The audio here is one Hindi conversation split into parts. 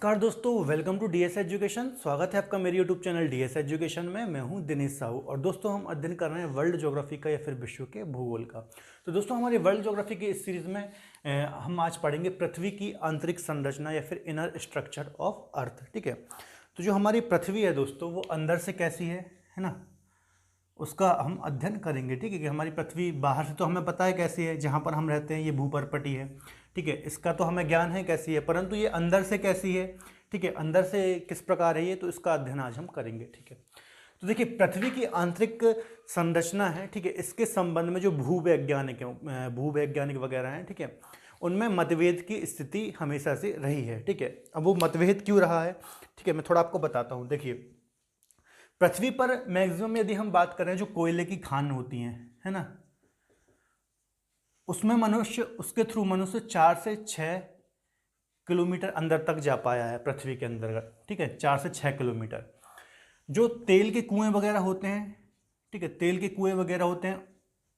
नमस्कार दोस्तों, वेलकम टू डीएस एजुकेशन। स्वागत है आपका मेरे यूट्यूब चैनल डीएस एजुकेशन में। मैं हूं दिनेश साहू और दोस्तों हम अध्ययन कर रहे हैं वर्ल्ड ज्योग्राफी का या फिर विश्व के भूगोल का। तो दोस्तों हमारी वर्ल्ड ज्योग्राफी की इस सीरीज में हम आज पढ़ेंगे पृथ्वी की आंतरिक संरचना या फिर इनर स्ट्रक्चर ऑफ अर्थ। ठीक है, तो जो हमारी पृथ्वी है दोस्तों वो अंदर से कैसी है ना, उसका हम अध्ययन करेंगे। ठीक है, कि हमारी पृथ्वी बाहर से तो हमें पता है कैसी है, जहाँ पर हम रहते हैं ये भूपर्पटी है। ठीक है, इसका तो हमें ज्ञान है कैसी है, परंतु ये अंदर से कैसी है, ठीक है, अंदर से किस प्रकार है ये, तो इसका अध्ययन आज हम करेंगे। ठीक है, तो देखिए पृथ्वी की आंतरिक संरचना है, ठीक है, इसके संबंध में जो भूवैज्ञानिक वगैरह हैं, ठीक है, उनमें मतभेद की स्थिति हमेशा से रही है। ठीक है, अब वो मतभेद क्यों रहा है, ठीक है, मैं थोड़ा आपको बताता हूँ। देखिए पृथ्वी पर मैक्सिमम यदि हम बात करें जो कोयले की खान होती हैं, है ना, उसमें उसके थ्रू मनुष्य 4 से 6 किलोमीटर अंदर तक जा पाया है पृथ्वी के अंदर। ठीक है, 4 से 6 किलोमीटर। जो तेल के कुएं वगैरह होते हैं, ठीक है, तेल के कुएं वगैरह होते हैं,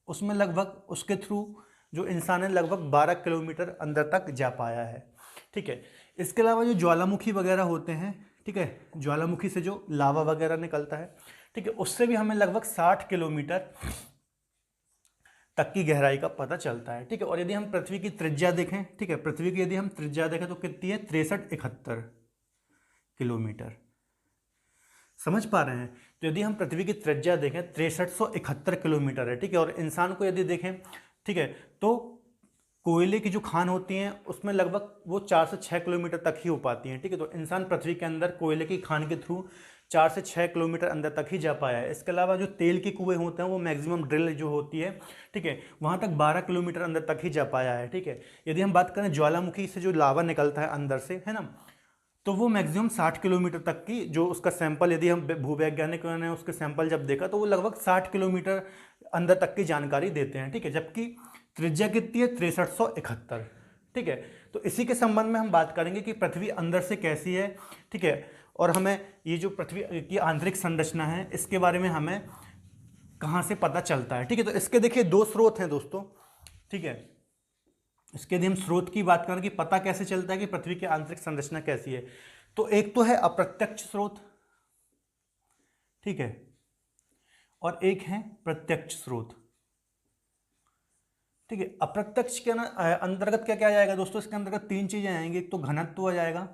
उसमें लगभग उसके थ्रू जो इंसान है लगभग 12 किलोमीटर अंदर तक जा पाया है। ठीक है, इसके अलावा जो ज्वालामुखी वगैरह होते हैं, ठीक है, ज्वालामुखी से जो लावा वगैरह निकलता है, ठीक है, उससे भी हमें लगभग 60 किलोमीटर तक की गहराई का पता चलता है। ठीक है, और यदि हम पृथ्वी की त्रिज्या देखें, ठीक है, पृथ्वी की यदि हम त्रिज्या देखें तो कितनी है, 6371 किलोमीटर। समझ पा रहे हैं? तो यदि हम पृथ्वी की त्रिज्या देखें 6371 किलोमीटर है। ठीक है, और इंसान को यदि देखें, ठीक है, तो कोयले की जो खान होती हैं उसमें लगभग वो 4 से 6 किलोमीटर तक ही हो पाती हैं। ठीक है, तो इंसान पृथ्वी के अंदर कोयले की खान के थ्रू 4 से 6 किलोमीटर अंदर तक ही जा पाया है। इसके अलावा जो तेल के कुएं होते हैं वो मैक्सिमम ड्रिल जो होती है, ठीक है, वहाँ तक 12 किलोमीटर अंदर तक ही जा पाया है। ठीक है, यदि हम बात करें ज्वालामुखी से जो लावा निकलता है अंदर से, है ना, तो वो मैक्सिमम 60 किलोमीटर तक की जो उसका सैंपल, यदि हम भूवैज्ञानिकों ने उसके सैंपल जब देखा तो वो लगभग 60 किलोमीटर अंदर तक की जानकारी देते हैं। ठीक है, जबकि त्रिज्या कितनी है, 6371। ठीक है, तो इसी के संबंध में हम बात करेंगे कि पृथ्वी अंदर से कैसी है। ठीक है, और हमें ये जो पृथ्वी की आंतरिक संरचना है इसके बारे में हमें कहाँ से पता चलता है। ठीक है, तो इसके देखिए 2 स्रोत हैं दोस्तों। ठीक है, इसके यदि हम स्रोत की बात करें कि पता कैसे चलता है कि पृथ्वी की आंतरिक संरचना कैसी है, तो एक तो है अप्रत्यक्ष स्रोत, ठीक है, और एक है प्रत्यक्ष स्रोत। ठीक है, अप्रत्यक्ष के अंतर्गत क्या क्या आ जाएगा दोस्तों, इसके अंतर्गत 3 चीजें आएंगी। एक तो घनत्व आ जाएगा,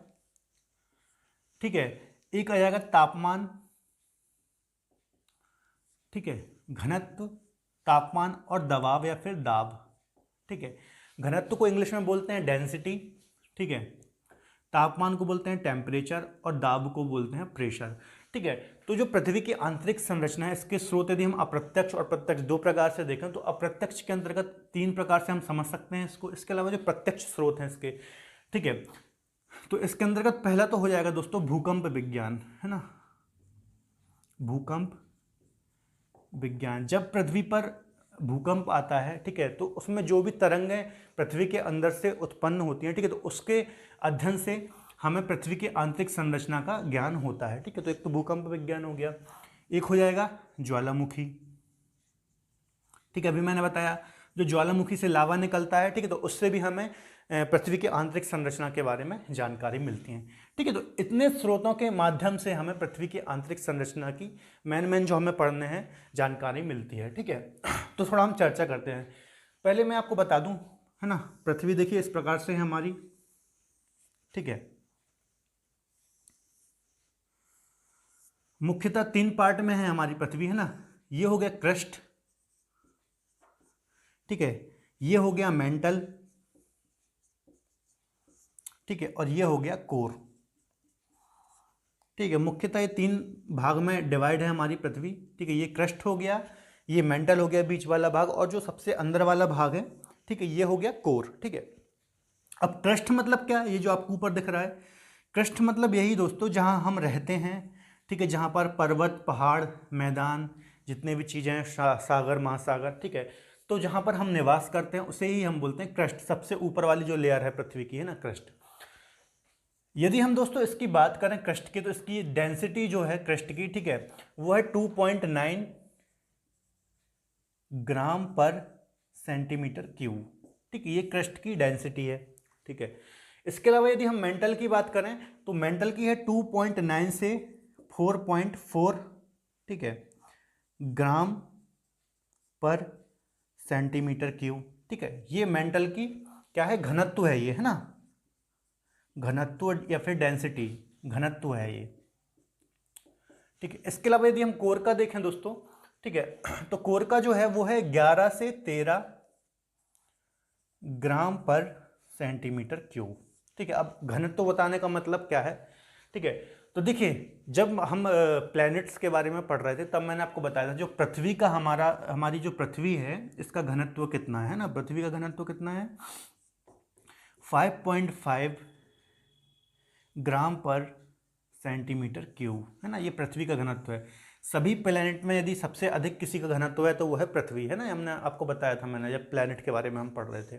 ठीक है, एक आ जाएगा तापमान, ठीक है, घनत्व, तापमान और दबाव या फिर दाब। ठीक है, घनत्व को इंग्लिश में बोलते हैं डेंसिटी, ठीक है, तापमान को बोलते हैं टेम्परेचर और दाब को बोलते हैं प्रेशर। ठीक है, तो जो पृथ्वी की आंतरिक संरचना है इसके स्रोत यदि हम अप्रत्यक्ष और प्रत्यक्ष 2 प्रकार से देखें तो अप्रत्यक्ष के अंतर्गत 3 प्रकार से हम समझ सकते हैं इसको। इसके अलावा जो प्रत्यक्ष स्रोत हैं इसके, ठीक है, तो इसके अंतर्गत पहला तो हो जाएगा दोस्तों भूकंप विज्ञान, है ना, भूकंप विज्ञान। जब पृथ्वी पर भूकंप आता है, ठीक है, तो उसमें जो भी तरंगें पृथ्वी के अंदर से उत्पन्न होती हैं, ठीक है, तो उसके अध्ययन से हमें पृथ्वी की आंतरिक संरचना का ज्ञान होता है। ठीक है, तो एक तो भूकंप विज्ञान हो गया, एक हो जाएगा ज्वालामुखी। ठीक है, अभी मैंने बताया जो ज्वालामुखी से लावा निकलता है, ठीक है, तो उससे भी हमें पृथ्वी की आंतरिक संरचना के बारे में जानकारी मिलती है। ठीक है, तो इतने स्रोतों के माध्यम से हमें पृथ्वी की आंतरिक संरचना की मेन जो हमें पढ़ने हैं जानकारी मिलती है। ठीक है, तो थोड़ा हम चर्चा करते हैं। पहले मैं आपको बता दूं, है ना, पृथ्वी देखिए इस प्रकार से है हमारी। ठीक है, मुख्यतः 3 पार्ट में है हमारी पृथ्वी, है ना। ये हो गया क्रस्ट, ठीक है, ये हो गया मेंटल, ठीक है, और ये हो गया कोर। ठीक है, मुख्यतः ये 3 भाग में डिवाइड है हमारी पृथ्वी। ठीक है, ये क्रस्ट हो गया, ये मेंटल हो गया बीच वाला भाग, और जो सबसे अंदर वाला भाग है, ठीक है, ये हो गया कोर। ठीक है, अब क्रस्ट मतलब क्या है, ये जो आपको ऊपर दिख रहा है, क्रस्ट मतलब यही दोस्तों जहां हम रहते हैं। ठीक है, जहां पर पर्वत, पहाड़, मैदान, जितने भी चीज़ें हैं, सागर, महासागर, ठीक है, तो जहां पर हम निवास करते हैं उसे ही हम बोलते हैं क्रस्ट। सबसे ऊपर वाली जो लेयर है पृथ्वी की, है ना, क्रस्ट। यदि हम दोस्तों इसकी बात करें क्रस्ट की, तो इसकी डेंसिटी जो है क्रस्ट की, ठीक है, वो है 2.9 ग्राम पर सेंटीमीटर क्यूब। ठीक है, ये क्रस्ट की डेंसिटी है। ठीक है, इसके अलावा यदि हम मेंटल की बात करें तो मेंटल की है 2.9 से 4.4, ठीक है, ग्राम पर सेंटीमीटर क्यूब, ठीक है। ये मेंटल की क्या है, घनत्व है ये, है ना, घनत्व या फिर डेंसिटी, घनत्व है ये, ठीक है। इसके अलावा यदि हम कोर का देखें दोस्तों, ठीक है, तो कोर का जो है वो है 11 से 13 ग्राम पर सेंटीमीटर क्यूब, ठीक है। अब घनत्व बताने का मतलब क्या है, ठीक है। तो देखिए, जब हम प्लैनेट्स के बारे में पढ़ रहे थे तब मैंने आपको बताया था जो पृथ्वी का हमारी जो पृथ्वी है इसका घनत्व कितना है ना, पृथ्वी का घनत्व कितना है, 5.5 ग्राम पर सेंटीमीटर क्यूब, है ना, ये पृथ्वी का घनत्व है। सभी प्लैनेट में यदि सबसे अधिक किसी का घनत्व है तो वो है पृथ्वी, है ना, हमने आपको बताया था मैंने जब प्लैनेट के बारे में हम पढ़ रहे थे।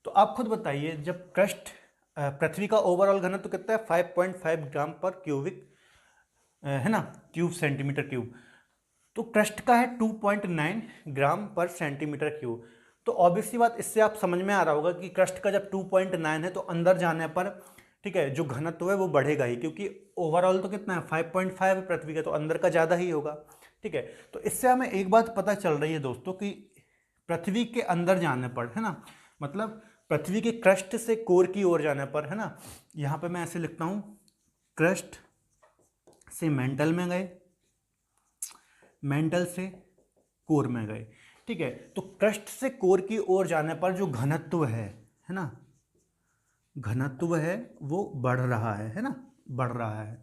तो आप खुद बताइए, जब क्रस्ट पृथ्वी का ओवरऑल घनत्व कितना है, 5.5 ग्राम पर क्यूबिक, है ना, क्यूब सेंटीमीटर क्यूब, तो क्रस्ट का है 2.9 ग्राम पर सेंटीमीटर क्यूब। तो ऑब्वियसली बात, इससे आप समझ में आ रहा होगा कि क्रस्ट का जब 2.9 है तो अंदर जाने पर, ठीक है, जो घनत्व है वो बढ़ेगा ही, क्योंकि ओवरऑल तो कितना है 5.5 है पृथ्वी का, तो अंदर का ज़्यादा ही होगा, ठीक है। तो इससे हमें एक बात पता चल रही है दोस्तों कि पृथ्वी के अंदर जाने पर, है ना, मतलब पृथ्वी के क्रस्ट से कोर की ओर जाने पर, है ना, यहाँ पे मैं ऐसे लिखता हूँ, क्रस्ट से मेंटल में गए, मेंटल से कोर में गए, ठीक है। तो क्रस्ट से कोर की ओर जाने पर जो घनत्व है ना, घनत्व है वो बढ़ रहा है ना, बढ़ रहा है।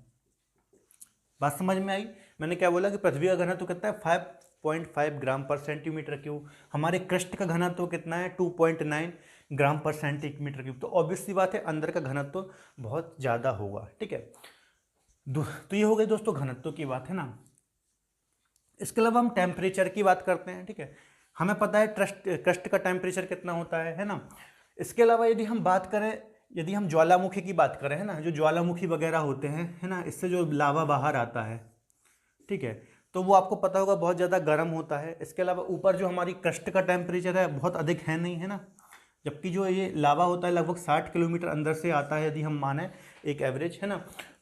बात समझ में आई? मैंने क्या बोला कि पृथ्वी का घनत्व कितना है, 5.5 ग्राम पर सेंटीमीटर क्यूब, हमारे क्रस्ट का घनत्व कितना है, 2.9 ग्राम पर सेंटीमीटर क्यूब। तो ऑब्वियसली बात है अंदर का घनत्व बहुत ज़्यादा होगा, ठीक है। तो ये हो गई दोस्तों घनत्व की बात, है ना। इसके अलावा हम टेम्परेचर की बात करते हैं, ठीक है। हमें पता है क्रस्ट का टेम्परेचर कितना होता है ना। इसके अलावा यदि हम बात करें, यदि हम ज्वालामुखी की बात करें, है ना, जो ज्वालामुखी वगैरह होते हैं, है ना, इससे जो लावा बाहर आता है, ठीक है, तो वो आपको पता होगा बहुत ज़्यादा गर्म होता है। इसके अलावा ऊपर जो हमारी क्रस्ट का टेम्परेचर है बहुत अधिक है नहीं, है ना, जबकि जो ये लावा होता है लगभग 60 किलोमीटर अंदर से आता है, यदि हम माने एक एवरेज, है ना,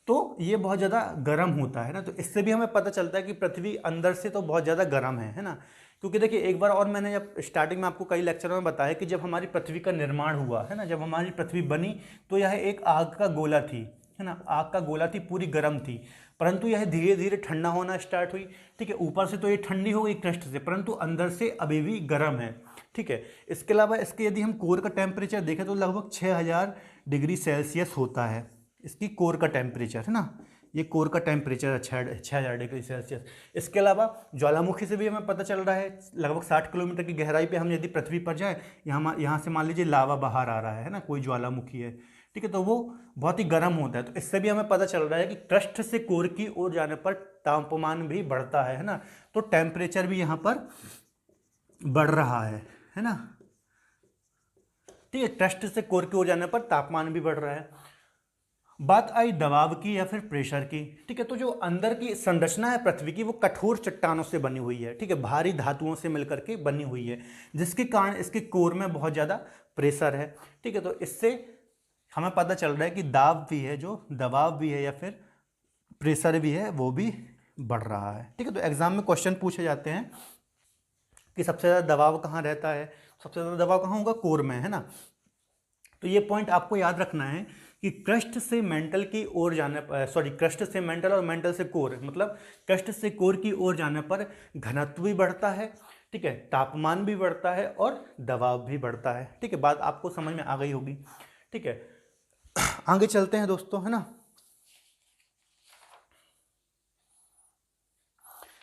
तो ये बहुत ज़्यादा गर्म होता है ना। तो इससे भी हमें पता चलता है कि पृथ्वी अंदर से तो बहुत ज़्यादा गर्म है ना। क्योंकि देखिए एक बार और मैंने जब स्टार्टिंग में आपको कई लेक्चरों में बताया कि जब हमारी पृथ्वी का निर्माण हुआ, है ना, जब हमारी पृथ्वी बनी तो यह एक आग का गोला थी, है ना, आग का गोला थी, पूरी गर्म थी, परंतु यह धीरे धीरे ठंडा होना स्टार्ट हुई, ठीक है। ऊपर से तो ये ठंडी हो गई क्रस्ट से, परंतु अंदर से अभी भी गर्म है, ठीक है। इसके अलावा इसके यदि हम कोर का टेम्परेचर देखें तो लगभग 6000 डिग्री सेल्सियस होता है इसकी कोर का टेम्परेचर, है ना, ये कोर का टेम्परेचर है 6000 डिग्री सेल्सियस। इसके अलावा ज्वालामुखी से भी हमें पता चल रहा है लगभग 60 किलोमीटर की गहराई पे हम यदि पृथ्वी पर जाए, यहाँ से मान लीजिए लावा बाहर आ रहा है ना, कोई ज्वालामुखी है, ठीक है, तो वो बहुत ही गर्म होता है। तो इससे भी हमें पता चल रहा है कि क्रस्ट से कोर की ओर जाने पर तापमान भी बढ़ता है ना, तो टेम्परेचर भी यहाँ पर बढ़ रहा है ना, ठीक है। क्रस्ट से कोर की ओर जाने पर तापमान भी बढ़ रहा है। बात आई दबाव की या फिर प्रेशर की, ठीक है। तो जो अंदर की संरचना है पृथ्वी की वो कठोर चट्टानों से बनी हुई है, ठीक है, भारी धातुओं से मिलकर के बनी हुई है, जिसके कारण इसके कोर में बहुत ज़्यादा प्रेशर है, ठीक है। तो इससे हमें पता चल रहा है कि दाब भी है, जो दबाव भी है या फिर प्रेशर भी है वो भी बढ़ रहा है, ठीक है। तो एग्जाम में क्वेश्चन पूछे जाते हैं कि सबसे ज़्यादा दबाव कहाँ रहता है, सबसे ज़्यादा दबाव कहाँ होगा, कोर में, है ना। तो ये पॉइंट आपको याद रखना है कि क्रस्ट से मेंटल की ओर जाने पर, सॉरी, क्रस्ट से मेंटल और मेंटल से कोर, मतलब क्रस्ट से कोर की ओर जाने पर घनत्व भी बढ़ता है, ठीक है, तापमान भी बढ़ता है और दबाव भी बढ़ता है, ठीक है। बात आपको समझ में आ गई होगी, ठीक है। आगे चलते हैं दोस्तों, है ना।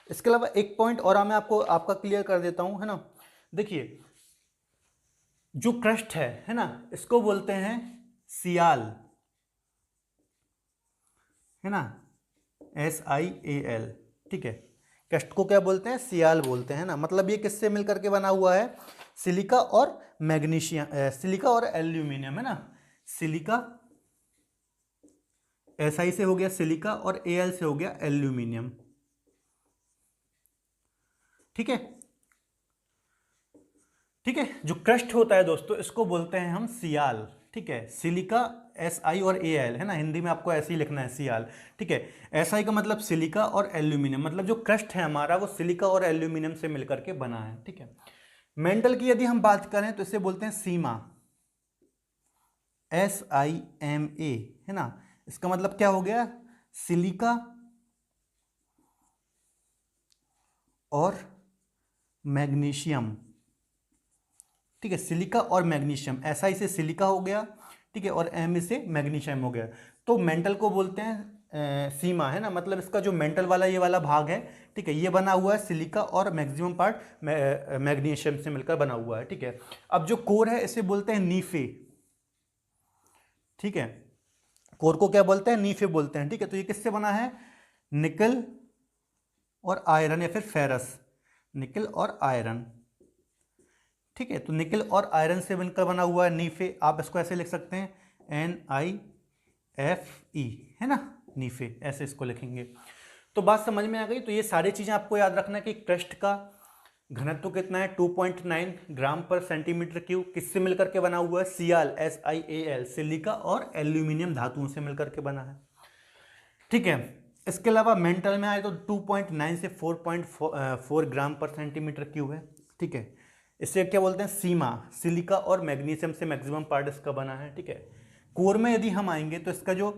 इसके अलावा एक पॉइंट और मैं आपको आपका क्लियर कर देता हूं, है ना। देखिए जो क्रस्ट है ना, इसको बोलते हैं सियाल, है ना, SIAL, ठीक है। क्रस्ट को क्या बोलते हैं, सियाल बोलते हैं ना। मतलब ये किससे मिलकर के बना हुआ है, सिलिका और मैग्नीशियम, सिलिका और एल्यूमिनियम, है ना। सिलिका, SI से हो गया सिलिका और AL से हो गया एल्यूमिनियम, ठीक है, ठीक है। जो क्रस्ट होता है दोस्तों इसको बोलते हैं हम सियाल, ठीक है, सिलिका SI और AL है ना, हिंदी में आपको ऐसे ही लिखना है Cl, ठीक है। SI का मतलब सिलिका और एल्यूमिनियम, मतलब जो क्रस्ट है हमारा वो सिलिका और एल्यूमिनियम से मिलकर के बना है, ठीक है। मेंटल की यदि हम बात करें तो इसे बोलते हैं सीमा, SIMA, है ना। इसका मतलब क्या हो गया, सिलिका और मैग्नीशियम, ठीक है। सिलिका और मैग्नीशियम, SI से सिलिका हो गया, ठीक है, और M से मैग्नीशियम हो गया। तो मेंटल को बोलते हैं सीमा, है ना, मतलब इसका जो मेंटल वाला ये वाला भाग है, ठीक है, ये बना हुआ है सिलिका और मैक्सिमम पार्ट मैग्नीशियम से मिलकर बना हुआ है, ठीक है। अब जो कोर है इसे बोलते हैं नीफे, ठीक है। कोर को क्या बोलते हैं, नीफे बोलते हैं, ठीक है। तो ये किससे बना है, निकल और आयरन या फिर फेरस, निकल और आयरन, ठीक है। तो निकल और आयरन से मिलकर बना हुआ है नीफे, आप इसको ऐसे लिख सकते हैं NIFE, है ना, नीफे, ऐसे इसको लिखेंगे। तो बात समझ में आ गई। तो ये सारी चीजें आपको याद रखना है कि क्रस्ट का घनत्व कितना है, 2.9 ग्राम पर सेंटीमीटर क्यूब, किससे मिलकर के बना हुआ है, सियाल, SIAL, सिलिका और एल्यूमिनियम धातुओं से मिलकर के बना है, ठीक है। इसके अलावा मेंटल में आए तो 2.9 से 4.4 ग्राम पर सेंटीमीटर क्यूब है, ठीक है। इसे क्या बोलते हैं, सीमा, सिलिका और मैग्नीशियम से मैक्सिमम पार्ट इसका बना है, ठीक है। कोर में यदि हम आएंगे तो इसका जो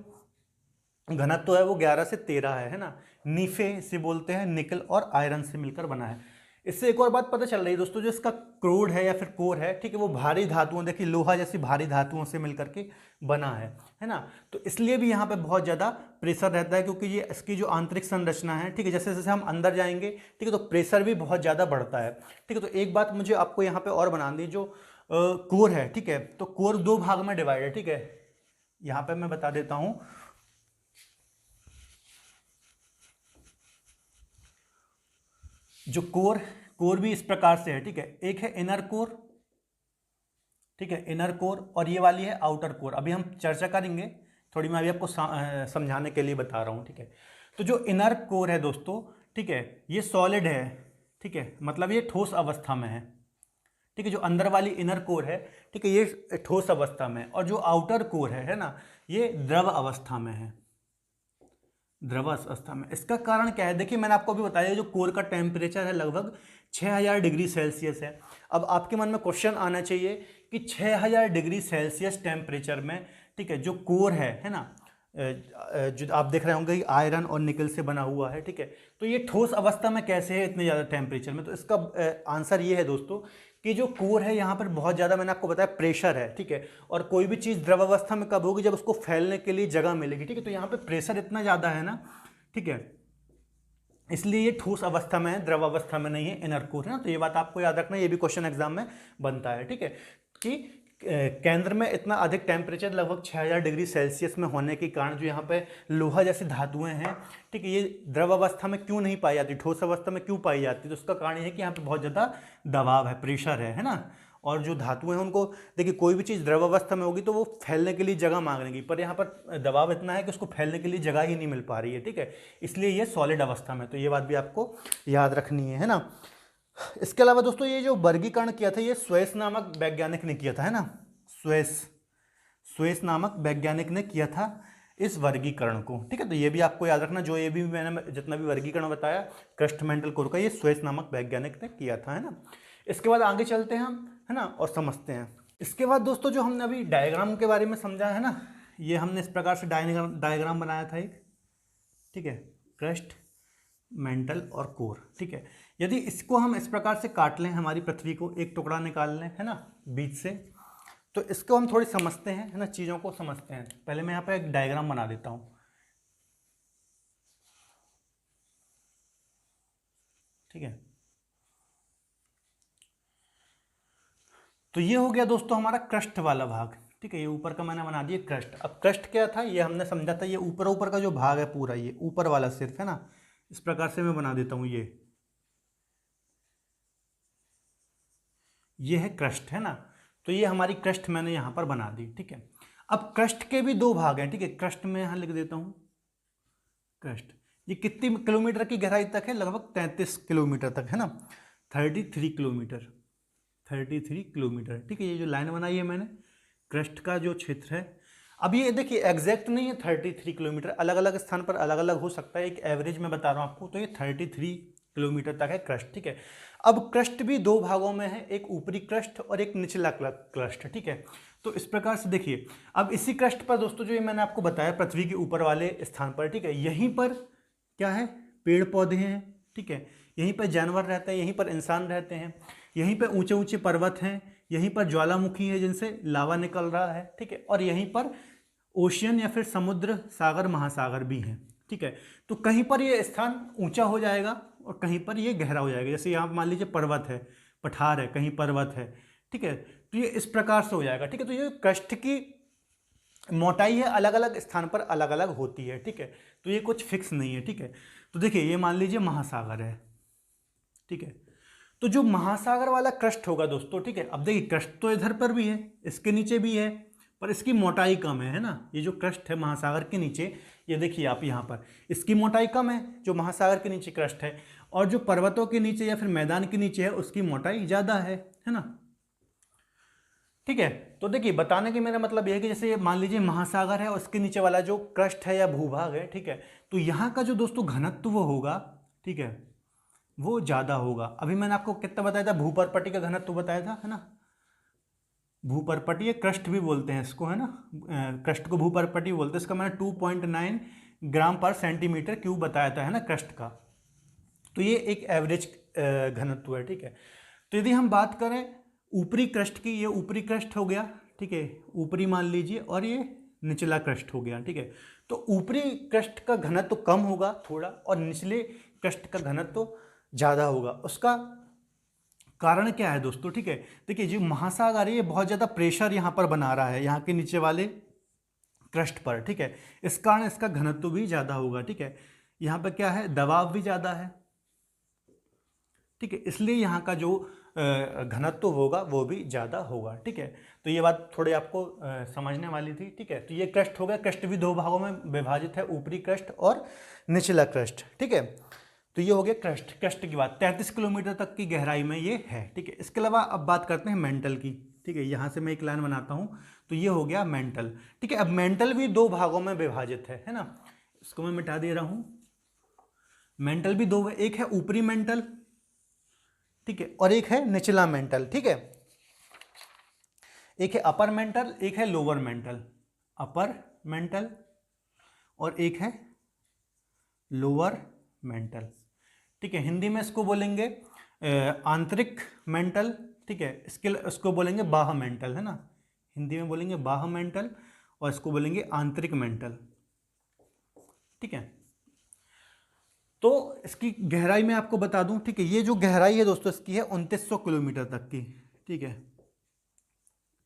घनत्व है वो 11 से 13 है ना। नीफे इसे बोलते हैं निकल और आयरन से मिलकर बना है। इससे एक और बात पता चल रही है दोस्तों, जो इसका क्रोड है या फिर कोर है, ठीक है, वो भारी धातुओं, देखिए लोहा जैसी भारी धातुओं से मिलकर के बना है ना। तो इसलिए भी यहाँ पे बहुत ज़्यादा प्रेशर रहता है, क्योंकि ये इसकी जो आंतरिक संरचना है, ठीक है, जैसे जैसे हम अंदर जाएंगे, ठीक है, तो प्रेशर भी बहुत ज़्यादा बढ़ता है, ठीक है। तो एक बात मुझे आपको यहाँ पे और बना दी, जो कोर है, ठीक है, तो कोर दो भाग में डिवाइड है, ठीक है। यहाँ पे मैं बता देता हूँ, जो कोर भी इस प्रकार से है, ठीक है। एक है इनर कोर, ठीक है, इनर कोर, और ये वाली है आउटर कोर। अभी हम चर्चा करेंगे थोड़ी, मैं अभी आपको समझाने के लिए बता रहा हूँ, ठीक है। तो जो इनर कोर है दोस्तों, ठीक है, ये सॉलिड है, ठीक है, मतलब ये ठोस अवस्था में है, ठीक है। जो अंदर वाली इनर कोर है, ठीक है, ये ठोस अवस्था में है, और जो आउटर कोर है ना, ये द्रव अवस्था में है, द्रव अवस्था में। इसका कारण क्या है, देखिए मैंने आपको अभी बताया, जो कोर का टेम्परेचर है लगभग 6000 डिग्री सेल्सियस है। अब आपके मन में क्वेश्चन आना चाहिए कि 6000 डिग्री सेल्सियस टेम्परेचर में, ठीक है, जो कोर है ना, जो आप देख रहे होंगे आयरन और निकल से बना हुआ है, ठीक है, तो ये ठोस अवस्था में कैसे है इतने ज़्यादा टेम्परेचर में। तो इसका आंसर ये है दोस्तों कि जो कोर है यहाँ पर बहुत ज़्यादा, मैंने आपको बताया, प्रेशर है, ठीक है। और कोई भी चीज़ द्रव अवस्था में कब होगी, जब उसको फैलने के लिए जगह मिलेगी, ठीक है। तो यहाँ पे प्रेशर इतना ज़्यादा है ना, ठीक है, इसलिए ये ठोस अवस्था में है, द्रव अवस्था में नहीं है, इनर कोर है ना। तो ये बात आपको याद रखना है, ये भी क्वेश्चन एग्जाम में बनता है, ठीक है, कि केंद्र में इतना अधिक टेम्परेचर लगभग 6000 डिग्री सेल्सियस में होने के कारण जो यहाँ पे लोहा जैसी धातुएं हैं, ठीक है, ये द्रव अवस्था में क्यों नहीं पाई जाती, ठोस अवस्था में क्यों पाई जाती, तो उसका कारण ये है कि यहाँ पे बहुत ज़्यादा दबाव है, प्रेशर है ना। और जो धातुएं हैं उनको, देखिए कोई भी चीज़ द्रव अवस्था में होगी तो वो फैलने के लिए जगह मांगेगी, पर यहाँ पर दबाव इतना है कि उसको फैलने के लिए जगह ही नहीं मिल पा रही है, ठीक है, इसलिए ये सॉलिड अवस्था में। तो ये बात भी आपको याद रखनी है ना। इसके अलावा दोस्तों ये जो वर्गीकरण किया था, ये स्वेस नामक वैज्ञानिक ने किया था, है ना, स्वेस नामक वैज्ञानिक ने किया था इस वर्गीकरण को, ठीक है। तो ये भी आपको याद रखना, जो ये भी मैंने जितना भी वर्गीकरण बताया क्रस्ट मेंटल कोर का, ये स्वेस नामक वैज्ञानिक ने किया था, है ना। इसके बाद आगे चलते हैं हम, है ना, और समझते हैं। इसके बाद दोस्तों जो हमने अभी डायग्राम के बारे में समझा है ना, ये हमने इस प्रकार से डायग्राम बनाया था एक, ठीक है, क्रस्ट मेंटल और कोर, ठीक है। यदि इसको हम इस प्रकार से काट लें, हमारी पृथ्वी को एक टुकड़ा निकाल लें, है ना, बीच से, तो इसको हम थोड़ी समझते हैं, है ना, चीज़ों को समझते हैं। पहले मैं यहाँ पे एक डायग्राम बना देता हूँ, ठीक है। तो ये हो गया दोस्तों हमारा क्रस्ट वाला भाग, ठीक है, ये ऊपर का मैंने बना दिया क्रस्ट। अब क्रस्ट क्या था, ये हमने समझा था, ये ऊपर ऊपर का जो भाग है पूरा, ये ऊपर वाला सिर्फ, है ना, इस प्रकार से मैं बना देता हूँ, ये है क्रस्ट, है ना। तो ये हमारी क्रस्ट मैंने यहाँ पर बना दी, ठीक है। अब क्रस्ट के भी दो भाग हैं, ठीक है, क्रस्ट में यहाँ लिख देता हूँ क्रस्ट। ये कितनी किलोमीटर की गहराई तक है, लगभग 33 किलोमीटर तक, है ना, 33 किलोमीटर, 33 किलोमीटर, ठीक है। ये जो लाइन बनाई है मैंने, क्रस्ट का जो क्षेत्र है। अब ये देखिए एग्जैक्ट नहीं है 33 किलोमीटर, अलग अलग स्थान पर अलग अलग हो सकता है, एक एवरेज मैं बता रहा हूँ आपको। तो ये 33 किलोमीटर तक है क्रस्ट, ठीक है। अब क्रस्ट भी दो भागों में है, एक ऊपरी क्रस्ट और एक निचला क्रस्ट, ठीक है। तो इस प्रकार से देखिए, अब इसी क्रस्ट पर दोस्तों जो ये मैंने आपको बताया पृथ्वी के ऊपर वाले स्थान पर, ठीक है, यहीं पर क्या है, पेड़ पौधे हैं, ठीक है, यहीं पर जानवर रहते हैं, यहीं पर इंसान रहते हैं, यहीं पर ऊंचे ऊंचे पर्वत हैं, यहीं पर ज्वालामुखी है जिनसे लावा निकल रहा है, ठीक है, और यहीं पर ओशियन या फिर समुद्र, सागर, महासागर भी हैं, ठीक है। तो कहीं पर ये स्थान ऊंचा हो जाएगा और कहीं पर ये गहरा हो जाएगा। जैसे यहाँ मान लीजिए पर्वत है, पठार है, कहीं पर्वत है, ठीक है, तो ये इस प्रकार से हो जाएगा, ठीक है। तो ये क्रस्ट की मोटाई है अलग अलग स्थान पर अलग अलग होती है, ठीक है, तो ये कुछ फिक्स नहीं है, ठीक है। तो देखिए ये मान लीजिए महासागर है, ठीक है, तो जो महासागर वाला क्रस्ट होगा दोस्तों, ठीक है, अब देखिए क्रस्ट तो इधर पर भी है, इसके नीचे भी है, पर इसकी मोटाई कम है ना। ये जो क्रस्ट है महासागर के नीचे, ये देखिए आप यहाँ पर, इसकी मोटाई कम है जो महासागर के नीचे क्रस्ट है, और जो पर्वतों के नीचे या फिर मैदान के नीचे है उसकी मोटाई ज़्यादा है ना, ठीक है। तो देखिए बताने के मेरा मतलब यह है कि जैसे मान लीजिए महासागर है और उसके नीचे वाला जो क्रस्ट है या भूभाग है, ठीक है, तो यहाँ का जो दोस्तों घनत्व वो होगा, ठीक है, वो ज़्यादा होगा। अभी मैंने आपको कितना बताया था, भूपर्पटी का घनत्व बताया था, है ना, भूपर्पटीय क्रस्ट भी बोलते हैं इसको, है ना, क्रस्ट को भूपर्पटी बोलते हैं। इसका मैंने 2.9 ग्राम पर सेंटीमीटर क्यूब बताया था, है ना, क्रस्ट का। तो ये एक एवरेज घनत्व है, ठीक है। तो यदि हम बात करें ऊपरी क्रस्ट की, ये ऊपरी क्रस्ट हो गया, ठीक है, ऊपरी मान लीजिए, और ये निचला क्रस्ट हो गया, ठीक है। तो ऊपरी क्रस्ट का घनत्व कम होगा थोड़ा और निचले क्रस्ट का घनत्व ज़्यादा होगा। उसका कारण क्या है दोस्तों, ठीक है, देखिए जो महासागर है ये बहुत ज़्यादा प्रेशर यहाँ पर बना रहा है यहाँ के नीचे वाले क्रस्ट पर, ठीक है, इस कारण इसका घनत्व भी ज़्यादा होगा, ठीक है। यहाँ पर क्या है, दबाव भी ज़्यादा है, ठीक है, इसलिए यहाँ का जो घनत्व होगा वो भी ज़्यादा होगा, ठीक है। तो ये बात थोड़ी आपको समझने वाली थी, ठीक है। तो ये क्रस्ट हो गया, क्रस्ट भी दो भागों में विभाजित है, ऊपरी क्रस्ट और निचला क्रस्ट, ठीक है। तो ये हो गया क्रस्ट, क्रस्ट की बात 33 किलोमीटर तक की गहराई में ये है, ठीक है। इसके अलावा अब बात करते हैं मेंटल की, ठीक है, यहाँ से मैं एक लाइन बनाता हूँ, तो ये हो गया मेंटल, ठीक है। अब मेंटल भी दो भागों में विभाजित है ना, इसको मैं मिटा दे रहा हूँ। मेंटल भी दो है, एक है ऊपरी मेंटल, ठीक है, और एक है निचला मेंटल, ठीक है। एक है अपर मेंटल, एक है लोअर मेंटल, अपर मेंटल, और एक है लोअर मेंटल, ठीक है। हिंदी में इसको बोलेंगे आंतरिक मेंटल, ठीक है, इसको बोलेंगे बाह्य मेंटल, है ना, हिंदी में बोलेंगे बाह्य मेंटल और इसको बोलेंगे आंतरिक मेंटल, ठीक है। तो इसकी गहराई मैं आपको बता दूं, ठीक है, ये जो गहराई है दोस्तों इसकी है 2900 किलोमीटर तक की, ठीक है,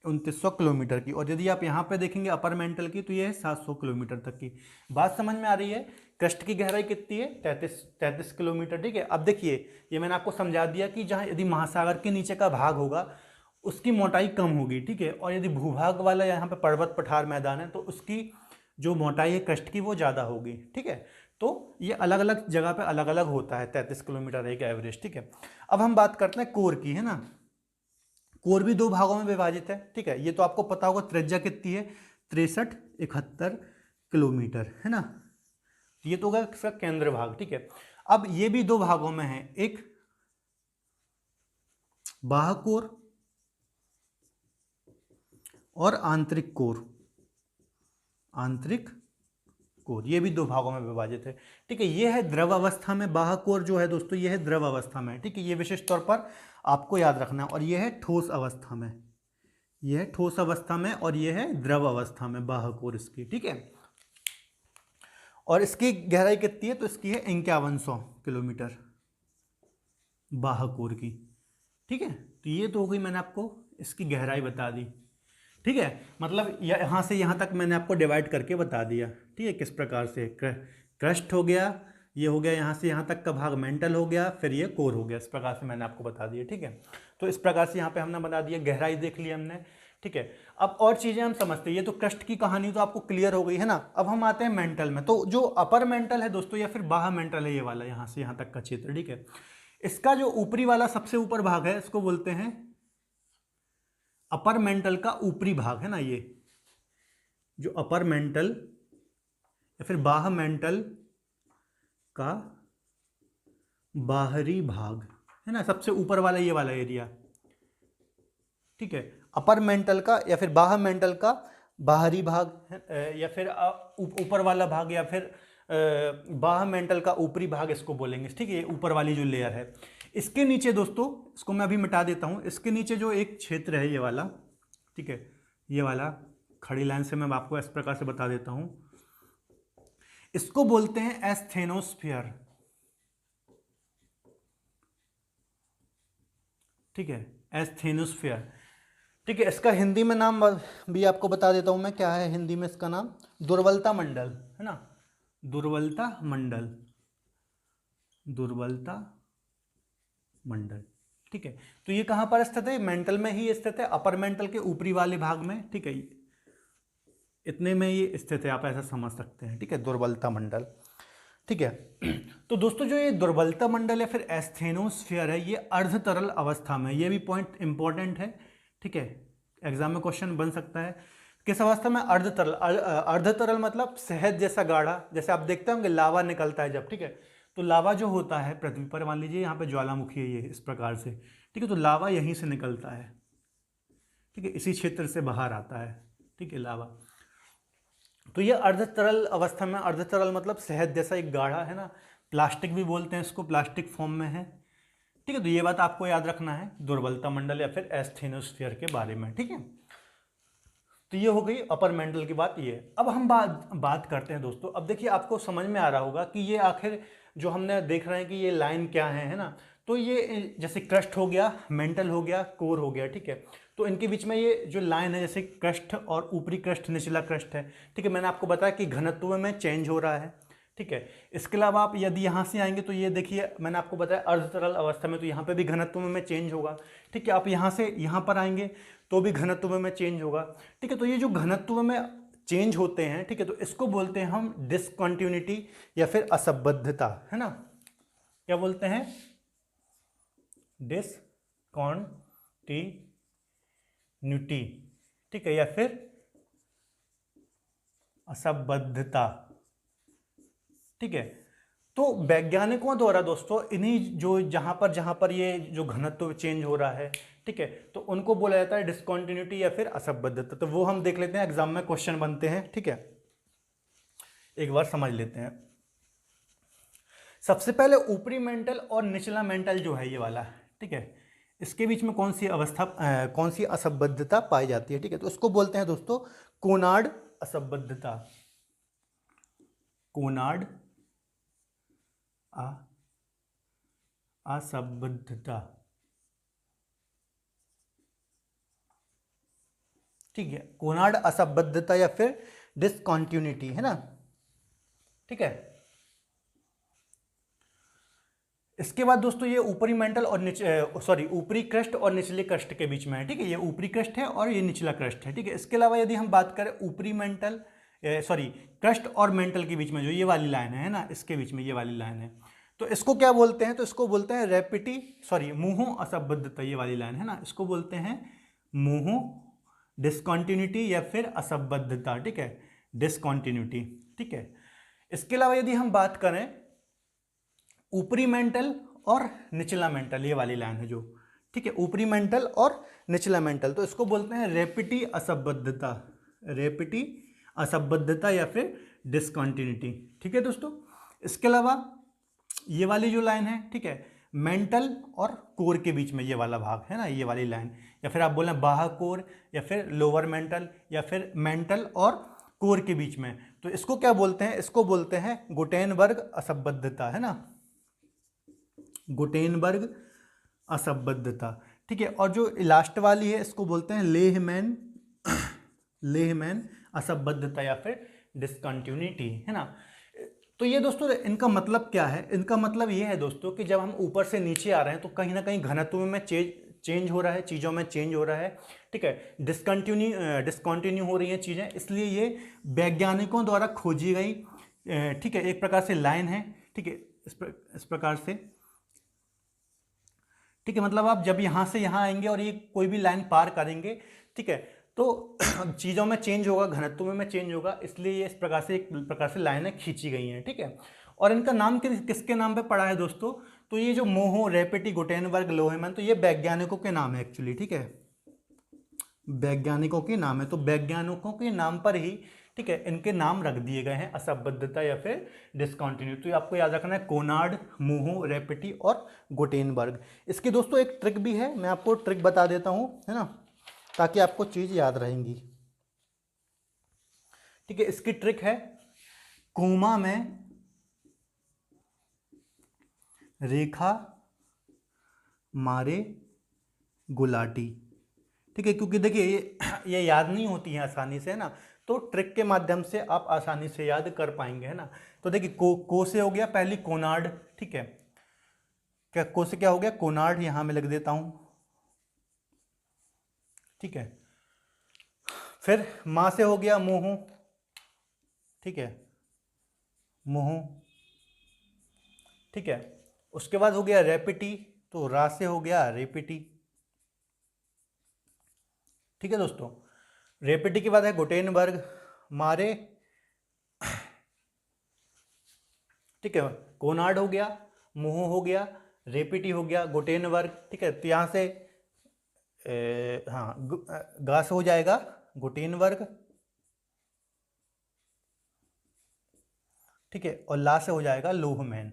2900 किलोमीटर की। और यदि आप यहाँ पे देखेंगे अपर मेंटल की, तो ये है 700 किलोमीटर तक की। बात समझ में आ रही है, क्रस्ट की गहराई कितनी है, 33 किलोमीटर, ठीक है। अब देखिए ये मैंने आपको समझा दिया कि जहाँ यदि महासागर के नीचे का भाग होगा उसकी मोटाई कम होगी, ठीक है, और यदि भूभाग वाला यहाँ पे पर्वत पठार मैदान है तो उसकी जो मोटाई है क्रस्ट की वो ज़्यादा होगी, ठीक है। तो ये अलग अलग जगह पे अलग अलग होता है, 33 किलोमीटर एक एवरेज, ठीक है। अब हम बात करते हैं कोर की, है ना, कोर भी दो भागों में विभाजित है, ठीक है। ये तो आपको पता होगा त्रिज्या कितनी है, 63-71 किलोमीटर, है ना। ये तो होगा इसका केंद्र भाग, ठीक है। अब ये भी दो भागों में है, एक बाह्य कोर और आंतरिक कोर, आंतरिक कोर, ये भी दो भागों में विभाजित है, ठीक है। ये है द्रव अवस्था में, बाह्य कोर जो है दोस्तों ये है द्रव अवस्था में, ठीक है, ये विशेष तौर पर आपको याद रखना है। और ये है ठोस अवस्था में, ये है ठोस अवस्था में, और ये है द्रव अवस्था में बाह्य कोर इसकी, ठीक है। और इसकी गहराई कितनी है, तो इसकी है 5100 किलोमीटर बाह्य कोर की, ठीक है। तो ये तो हो गई, मैंने आपको इसकी गहराई बता दी, ठीक है, मतलब यहाँ से यहाँ तक मैंने आपको डिवाइड करके बता दिया, ठीक है, किस प्रकार से क्रस्ट हो गया, ये हो गया, यहाँ से यहाँ तक का भाग मेंटल हो गया, फिर ये कोर हो गया, इस प्रकार से मैंने आपको बता दिया, ठीक है। तो इस प्रकार से यहाँ पे हमने बता दिया, गहराई देख ली हमने, ठीक है। अब और चीज़ें हम समझते हैं, ये तो क्रस्ट की कहानी तो आपको क्लियर हो गई है ना। अब हम आते हैं मेंटल में। तो जो अपर मेंटल है दोस्तों या फिर बाह्य मेंटल है, ये वाला यहाँ से यहाँ तक का क्षेत्र, ठीक है, इसका जो ऊपरी वाला सबसे ऊपर भाग है इसको बोलते हैं अपर मेंटल का ऊपरी भाग, है ना, ये जो अपर मेंटल या फिर बाह्य मेंटल का बाहरी भाग है ना, सबसे ऊपर वाला ये वाला एरिया, ठीक है, अपर मेंटल का या फिर बाह्य मेंटल का बाहरी भाग या फिर ऊपर वाला भाग या फिर बाह्य मेंटल का ऊपरी भाग इसको बोलेंगे, ठीक है, ये ऊपर वाली जो लेयर है। इसके नीचे दोस्तों, इसको मैं अभी मिटा देता हूँ, इसके नीचे जो एक क्षेत्र है ये वाला, ठीक है, ये वाला खड़ी लाइन से मैं आपको इस प्रकार से बता देता हूँ, इसको बोलते हैं एस्थेनोस्फीयर, ठीक है, एस्थेनोस्फीयर, ठीक है। इसका हिंदी में नाम भी आपको बता देता हूं मैं, क्या है हिंदी में इसका नाम, दुर्बलता मंडल, है ना, दुर्बलता मंडल, दुर्बलता मंडल, ठीक है। तो ये कहां पर स्थित है, मेंटल में ही स्थित है, अपर मेंटल के ऊपरी वाले भाग में, ठीक है, इतने में ये स्थित है, आप ऐसा समझ सकते हैं, ठीक है, दुर्बलता मंडल, ठीक है। तो दोस्तों जो ये दुर्बलता मंडल या फिर एस्थेनोस्फीयर है, ये अर्ध तरल अवस्था में, ये भी पॉइंट इंपॉर्टेंट है, ठीक है, एग्जाम में क्वेश्चन बन सकता है, किस अवस्था में, अर्ध तरल, अर्ध तरल मतलब शहद जैसा गाढ़ा, जैसे आप देखते होंगे लावा निकलता है जब, ठीक है, तो लावा जो होता है पृथ्वी पर, मान लीजिए यहाँ पे ज्वालामुखी है ये इस प्रकार से, ठीक है, तो लावा यहीं से निकलता है, ठीक है, इसी क्षेत्र से बाहर आता है, ठीक है, लावा। तो ये अर्ध तरल अवस्था में, अर्ध तरल मतलब शहद जैसा एक गाढ़ा, है ना, प्लास्टिक भी बोलते हैं इसको, प्लास्टिक फॉर्म में है, ठीक है। तो ये बात आपको याद रखना है दुर्बलता मंडल या फिर एस्थेनोस्फीयर के बारे में, ठीक है। तो ये हो गई अपर मेंटल की बात ये। अब हम बात करते हैं दोस्तों, अब देखिए आपको समझ में आ रहा होगा कि ये आखिर जो हमने देख रहे हैं कि ये लाइन क्या है ना, तो ये जैसे क्रस्ट हो गया, मेंटल हो गया, कोर हो गया, ठीक है, तो इनके बीच में ये जो लाइन है, जैसे क्रस्ट और ऊपरी क्रस्ट, निचला क्रस्ट है, ठीक है, मैंने आपको बताया कि घनत्व में चेंज हो रहा है, ठीक है। इसके अलावा आप यदि यहाँ से आएंगे तो ये देखिए मैंने आपको बताया अर्ध तरल अवस्था में, तो यहाँ पे भी घनत्व में चेंज होगा, ठीक है। आप यहाँ से यहाँ पर आएंगे तो भी घनत्व में चेंज होगा, ठीक है। तो ये जो घनत्व में चेंज होते हैं, ठीक है, तो इसको बोलते हैं हम डिसकंटिन्यूटी या फिर असंबद्धता, है ना, क्या बोलते हैं, डिसकंटिन्यूटी, ठीक है, या फिर असंबद्धता, ठीक है। तो वैज्ञानिकों द्वारा दोस्तों इन्हीं जो जहां पर ये जो घनत्व चेंज हो रहा है, ठीक है, तो उनको बोला जाता है डिसकंटिन्यूटी या फिर असंबद्धता। तो वो हम देख लेते हैं, एग्जाम में क्वेश्चन बनते हैं, ठीक है, एक बार समझ लेते हैं। सबसे पहले ऊपरी मेंटल और निचला मेंटल जो है ये वाला, ठीक है, इसके बीच में कौन सी अवस्था, कौन सी असंबद्धता पाई जाती है, ठीक है, तो उसको बोलते हैं दोस्तों कोनार्ड असंबद्धता, कोनार्ड असंबद्धता, ठीक है, कोनार्ड असंबद्धता या फिर डिसकंटिन्यूटी, है ना, ठीक है। इसके बाद दोस्तों ये ऊपरी मेंटल और ऊपरी क्रस्ट और निचले क्रस्ट के बीच में है, ठीक है, ये ऊपरी क्रस्ट है और ये निचला क्रस्ट है, ठीक है। इसके अलावा यदि हम बात करें ऊपरी मेंटल क्रस्ट और मेंटल के बीच में जो ये वाली लाइन है ना, इसके बीच में ये वाली लाइन है, तो इसको क्या बोलते हैं, तो इसको बोलते हैं मुंह असंबद्धता, ये वाली लाइन है ना, इसको बोलते हैं मुंह डिसकंटिन्यूटी या फिर असंबद्धता, ठीक है, डिसकंटिन्यूटी, ठीक है। इसके अलावा यदि हम बात करें ऊपरी मेंटल और निचला मेंटल, ये वाली लाइन है जो, ठीक है, ऊपरी मेंटल और निचला मेंटल, तो इसको बोलते हैं रेपिटी असंबद्धता, रेपिटी असंबद्धता या फिर डिसकंटिन्यूटी, ठीक है दोस्तों। इसके अलावा ये वाली जो लाइन है, ठीक है, मेंटल और कोर के बीच में ये वाला भाग है ना, ये वाली लाइन, या फिर आप बोलें बाह्य कोर या फिर लोअर मेंटल या फिर मेंटल और कोर के बीच में, तो इसको क्या बोलते हैं, इसको बोलते हैं गुटेनबर्ग असंबद्धता, है ना, गुटेनबर्ग असंबद्धता, ठीक है। और जो लास्ट वाली है इसको बोलते हैं लेहमैन लेहमैन असंबद्धता या फिर डिसकंटिन्यूटी, है ना। तो ये दोस्तों इनका मतलब क्या है, इनका मतलब ये है दोस्तों कि जब हम ऊपर से नीचे आ रहे हैं तो कहीं ना कहीं घनत्व में चेंज हो रहा है, चीज़ों में चेंज हो रहा है, ठीक है, डिसकंटिन्यू हो रही हैं चीज़ें, इसलिए ये वैज्ञानिकों द्वारा खोजी गई, ठीक है, एक प्रकार से लाइन है, ठीक है, इस प्रकार से, ठीक है, मतलब आप जब यहाँ से यहाँ आएंगे और ये कोई भी लाइन पार करेंगे, ठीक है, तो चीज़ों में चेंज होगा, घनत्व में चेंज होगा, इसलिए ये इस प्रकार से लाइनें खींची गई हैं, ठीक है। और इनका नाम किसके नाम पे पड़ा है दोस्तों? तो ये जो मोहो, रेपेटी, गुटेनबर्ग, लोहेमैन, तो ये वैज्ञानिकों के नाम है एक्चुअली, ठीक है, वैज्ञानिकों के नाम है। तो वैज्ञानिकों के नाम पर ही, ठीक है, इनके नाम रख दिए गए हैं, असंबद्धता या फिर डिस्कंटिन्यू। तो ये आपको याद रखना है, कोनार्ड, मोहो, रेपेटी और गुटेनबर्ग। इसकी दोस्तों एक ट्रिक भी है, मैं आपको ट्रिक बता देता हूँ, है ना, ताकि आपको चीज़ याद रहेंगी, ठीक है। इसकी ट्रिक है, कोमा में रेखा मारे गुलाटी, ठीक है, क्योंकि देखिए ये याद नहीं होती है आसानी से, है ना, तो ट्रिक के माध्यम से आप आसानी से याद कर पाएंगे, है ना। तो देखिए को से हो गया पहली कोनार्ड, ठीक है, क्या को से क्या हो गया? कोनार्ड, यहां में लिख देता हूं, ठीक है। फिर मां से हो गया मोहो, ठीक है, मोहो, ठीक है। उसके बाद हो गया रेपिटी, तो रा से हो गया रेपिटी, ठीक है दोस्तों। रेपिटी के बाद है गुटेनबर्ग, मारे, ठीक है, कोनार्ड हो गया, मोहो हो गया, रेपिटी हो गया, गुटेनबर्ग, ठीक है। तो यहां से हाँ गा से हो जाएगा गुटेनबर्ग, ठीक है, और ला से हो जाएगा लोहमैन,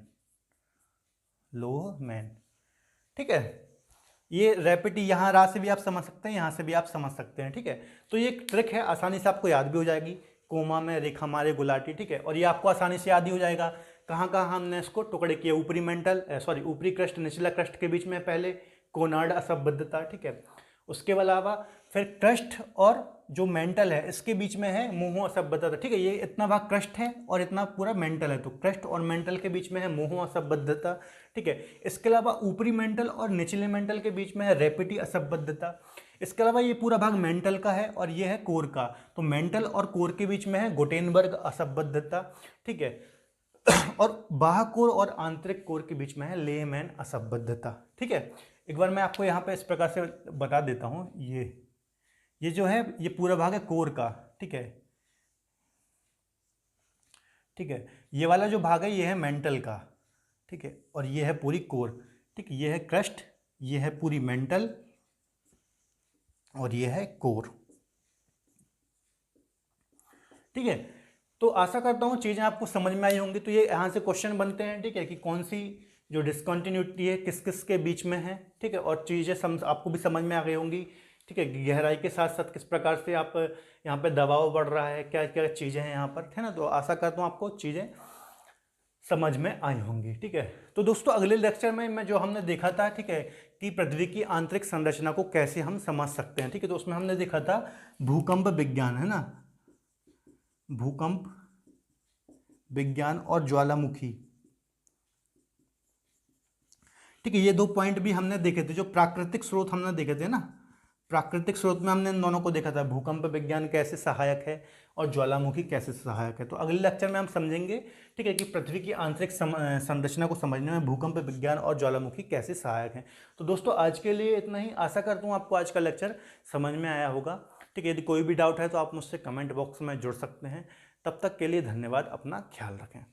लोहमैन, ठीक है। ये रेपिटी, यहाँ रा से भी आप समझ सकते हैं, यहाँ से भी आप समझ सकते हैं, ठीक है। तो ये एक ट्रिक है, आसानी से आपको याद भी हो जाएगी, कोमा में रेखा मारे गुलाटी, ठीक है। और ये आपको आसानी से याद ही हो जाएगा, कहाँ कहाँ हमने इसको टुकड़े किए, ऊपरी मेंटल सॉरी ऊपरी क्रस्ट निचला क्रस्ट के बीच में पहले कोनार्ड असंबद्धता, ठीक है। उसके अलावा फिर क्रस्ट और जो मेंटल है इसके बीच में है मोहो असंबद्धता, ठीक है। ये इतना भाग क्रस्ट है और इतना पूरा मेंटल है, तो क्रस्ट और मेंटल के बीच में है मोहो असंबद्धता, ठीक है। इसके अलावा ऊपरी मेंटल और निचले मेंटल के बीच में है रेपिटी असंबद्धता। इसके अलावा ये पूरा भाग मेंटल का है और ये है कोर का, तो मेंटल और कोर के बीच में है गुटेनबर्ग असंबद्धता, ठीक है। और बाह्य कोर और आंतरिक कोर के बीच में है लेहमैन असंबद्धता, ठीक है। एक बार मैं आपको यहाँ पे इस प्रकार से बता देता हूँ, ये जो है ये पूरा भाग है कोर का, ठीक है, ठीक है। ये वाला जो भाग है ये है मेंटल का, ठीक है, और ये है पूरी कोर, ठीक है। ये है क्रस्ट, ये है पूरी मेंटल और ये है कोर, ठीक है। तो आशा करता हूँ चीज़ें आपको समझ में आई होंगी। तो ये यहाँ से क्वेश्चन बनते हैं, ठीक है, कि कौन सी जो डिसकंटिन्यूटी है किस किस के बीच में है, ठीक है, और चीज़ें आपको भी समझ में आ गई होंगी, ठीक है। गहराई के साथ साथ किस प्रकार से आप यहाँ पे दबाव बढ़ रहा है, क्या क्या चीज़ें हैं यहाँ पर, है ना। तो आशा करता हूँ आपको चीज़ें समझ में आई होंगी, ठीक है। तो दोस्तों अगले लेक्चर में मैं जो हमने देखा था, ठीक है, कि पृथ्वी की आंतरिक संरचना को कैसे हम समझ सकते हैं, ठीक है। तो उसमें हमने देखा था भूकंप विज्ञान, है ना, भूकंप विज्ञान और ज्वालामुखी, ठीक है। ये दो पॉइंट भी हमने देखे थे, जो प्राकृतिक स्रोत हमने देखे थे ना, प्राकृतिक स्रोत में हमने इन दोनों को देखा था, भूकंप विज्ञान कैसे सहायक है और ज्वालामुखी कैसे सहायक है। तो अगले लेक्चर में हम समझेंगे, ठीक है, कि पृथ्वी की आंतरिक संरचना को समझने में भूकंप विज्ञान और ज्वालामुखी कैसे सहायक हैं। तो दोस्तों आज के लिए इतना ही, आशा करता हूँ आपको आज का लेक्चर समझ में आया होगा, ठीक है। यदि कोई भी डाउट है तो आप मुझसे कमेंट बॉक्स में जुड़ सकते हैं। तब तक के लिए धन्यवाद, अपना ख्याल रखें।